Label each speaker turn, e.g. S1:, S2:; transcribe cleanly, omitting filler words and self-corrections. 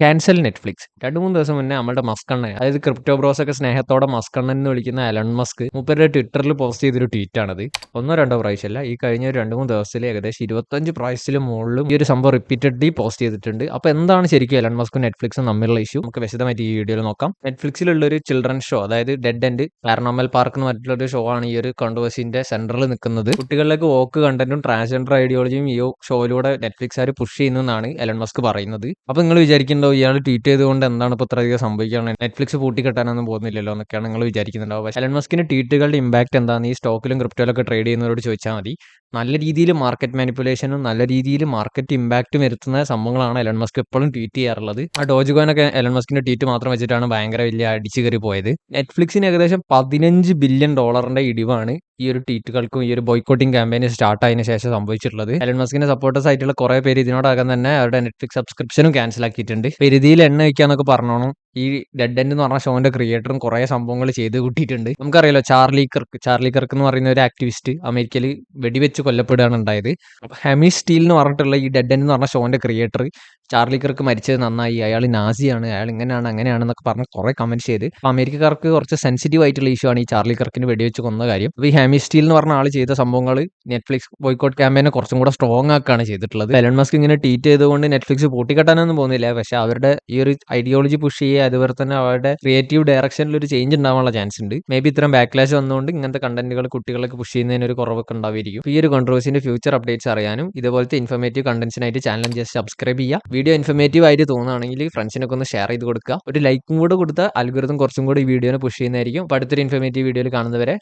S1: Cancel Netflix. 2-3 ദിവസം മുന്നേ നമ്മുടെ മസ്കണ്ണൻ, അതായത് ക്രിപ്റ്റോ ബ്രോസ് ഒക്കെ സ്നേഹത്തോടെ മസ്കണ്ണൻ എന്ന് വിളിക്കുന്ന എലൺ മസ്ക് മൂപ്പരുടെ ട്വിറ്ററിൽ പോസ്റ്റ് ചെയ്തൊരു ട്വീറ്റാണത്. ഒന്നോ രണ്ടോ പ്രാവശ്യമല്ല, ഈ കഴിഞ്ഞ ഒരു 2-3 ദിവസത്തിൽ ഏകദേശം 25 പ്രാവശ്യത്തിലും മുകളിലും ഈ ഒരു സംഭവം റിപ്പീറ്റഡ്ലി പോസ്റ്റ് ചെയ്തിട്ടുണ്ട്. അപ്പോൾ എന്താണ് ശരിക്കും എലൺ മസ്കും നെറ്റ്ഫ്ലിക്സും തമ്മിലുള്ള ഇഷ്യൂ? നമുക്ക് വിശദമായിട്ട് ഈ വീഡിയോയിൽ നോക്കാം. നെറ്റ്ഫ്ലിക്സിലുള്ള ഒരു ചിൽഡ്രൻ ഷോ, അതായത് ഡെഡ് എൻഡ് പാരനോർമൽ പാർക്ക് എന്ന് പറഞ്ഞിട്ടുള്ള ഷോ ആണ് ഈ ഒരു കോൺട്രവേഴ്സിന്റെ സെന്ററിൽ നിൽക്കുന്നത്. കുട്ടികളിലേക്ക് വോക്ക് കണ്ടന്റും ട്രാൻസ്ജെൻഡർ ഐഡിയോളജിയും ഈ ഷോയിലൂടെ നെറ്റ്ഫ്ലിക്സുകാർ പുഷ് ചെയ്യുന്നതാണ് എലൺ മസ്ക് പറയുന്നത്. അപ്പോൾ നിങ്ങൾ വിചാരിക്കുന്നുണ്ടോ ഇയാൾ ട്വീറ്റ് ചെയ്തുകൊണ്ട് എന്താണ് ഇപ്പോൾ ഇത്രയധികം സംഭവിക്കുകയാണ്, നെറ്റ്ഫ്ലിക്സ് പൂട്ടിക്കെട്ടാനൊന്നും പോകുന്നില്ലല്ലോ എന്നൊക്കെയാണ് നിങ്ങൾ വിചാരിക്കുന്നുണ്ടാവും. പക്ഷേ എലൺ മസ്കിന്റെ ട്വീറ്റുകളുടെ ഇമ്പാക്ട് എന്താണെന്ന് ഈ സ്റ്റോക്കിലും ക്രിപ്റ്റോയിലൊക്കെ ട്രേഡ് ചെയ്യുന്നവരോട് ചോദിച്ചാൽ മതി. നല്ല രീതിയിൽ മാർക്കറ്റ് മാനിപ്പുലേഷനും നല്ല രീതിയിൽ മാർക്കറ്റ് ഇമ്പാക്റ്റും വരുത്തുന്ന സംഭവങ്ങളാണ് എലൺ മസ്ക് എപ്പോഴും ട്വീറ്റ് ചെയ്യാറുള്ളത്. ആ ഡോജ് എലൺ മസ്കിന്റെ ട്വീറ്റ് മാത്രം വെച്ചിട്ടാണ് ഭയങ്കര വലിയ അടിച്ചു കയറി പോയത്. നെറ്റ്ഫ്ലിക്സിന് ഏകദേശം $15 ബില്യൺ ഇടിവാണ് ഈ ഒരു ട്വീറ്റുകൾക്കും ഈ ഒരു ബോയ്ക്കോട്ടിംഗ് ക്യാമ്പയിന് സ്റ്റാർട്ട് ആയതിനു ശേഷം സംഭവിച്ചിട്ടുള്ളത്. എലൺ മസ്കിന്റെ സപ്പോർട്ടേഴ്സ് ആയിട്ടുള്ള കുറെ പേര് ഇതിനോടകം തന്നെ അവരുടെ നെറ്റ്ഫ്ലിക്സ് സബ്സ്ക്രിപ്ഷനും ക്യാൻസൽ ആക്കിയിട്ടുണ്ട്. പെരുതിയിൽ എണ്ണ വയ്ക്കാന്നൊക്കെ പറഞ്ഞോണം ഈ ഡെഡ് എൻഡ് എന്ന് പറഞ്ഞ ഷോന്റെ ക്രിയേറ്ററും കുറെ സംഭവങ്ങൾ ചെയ്ത് കൂട്ടിയിട്ടുണ്ട്. നമുക്കറിയാലോ ചാർലി കർക്ക് എന്ന് പറയുന്ന ഒരു ആക്ടിവിസ്റ്റ് അമേരിക്കയിൽ വെടിവെച്ച് കൊല്ലപ്പെടുകയാണ് ഉണ്ടായത്. അപ്പൊ ഹെമി സ്റ്റീൽ എന്ന് പറഞ്ഞിട്ടുള്ള ഈ ഡെഡ് എൻഡ് എന്ന് പറഞ്ഞ ഷോന്റെ ക്രിയേറ്റർ ചാർലി കർക്ക് മരിച്ചത് നന്നായി, അയാൾ നാസിയാണ്, അയാൾ ഇങ്ങനെയാണ് അങ്ങനെയാണെന്നൊക്കെ പറഞ്ഞ് കുറെ കമന്റ് ചെയ്ത്. അപ്പൊ അമേരിക്കക്കാർക്ക് കുറച്ച് സെൻസിറ്റീവ് ആയിട്ടുള്ള ഇഷ്യൂ ആണ് ഈ ചാർലി കർക്കിന് വെടിവെച്ച് കൊന്ന കാര്യം. അപ്പൊ ഈ ഹാമി സ്റ്റീൽ എന്ന് പറഞ്ഞ ആൾ ചെയ്ത സംഭവങ്ങൾ നെറ്റ്ഫ്ലിക്സ് ബോയ്ക്കോട്ട് ക്യാമ്പയിനെ കുറച്ചും കൂടെ സ്ട്രോങ് ആക്കുകയാണ് ചെയ്തിട്ടുള്ളത്. എലൺ മസ്ക് ഇങ്ങനെ ട്വീറ്റ് ചെയ്തുകൊണ്ട് നെറ്റ്ഫ്ലിക്സ് പൂട്ടിക്കെട്ടാനൊന്നും പോകുന്നില്ല, പക്ഷെ അവരുടെ ഈ ഒരു ഐഡിയോളജി പുഷ് ചെയ്യുക, അതുപോലെ തന്നെ അവരുടെ ക്രിയേറ്റീവ് ഡയറക്ഷനിൽ ഒരു ചേഞ്ച് ഉണ്ടാവാനുള്ള ചാൻസ് ഉണ്ട്. മേ ബി ഇത്തരം ബാക്ക്ലാഷ് വന്നുകൊണ്ട് ഇങ്ങനത്തെ കണ്ടന്റുകൾ കുട്ടികളൊക്കെ പുഷ് ചെയ്യുന്നതിന് ഒരു കുറവൊക്കെ ഉണ്ടായിരിക്കും. ഈ ഒരു കോൺട്രവേഴ്സിന്റെ ഫ്യൂച്ചർ അപ്ഡേറ്റ്സ് അറിയാനും ഇതുപോലത്തെ ഇൻഫോർമേറ്റീവ് കണ്ടന്റ്സിനായിട്ട് ചാനൽ ജസ്റ്റ് സബ്സ്ക്രൈബ് ചെയ്യുക. വീഡിയോ ഇൻഫോർമേറ്റീവ് ആയിട്ട് തോന്നുകയാണെങ്കിൽ ഫ്രണ്ട്സിനൊക്കെ ഒന്ന് ഷെയർ ചെയ്ത് കൊടുക്കുക. ഒരു ലൈക്കും കൂടെ കൊടുത്താൽ അൽഗോരിതം കുറച്ചും കൂടി ഈ വീഡിയോനെ പുഷ് ചെയ്യുന്നതായിരിക്കും. അപ്പോൾ അടുത്തൊരു ഇൻഫോർമേറ്റീവ് വീഡിയോയിൽ കാണുന്നവരെ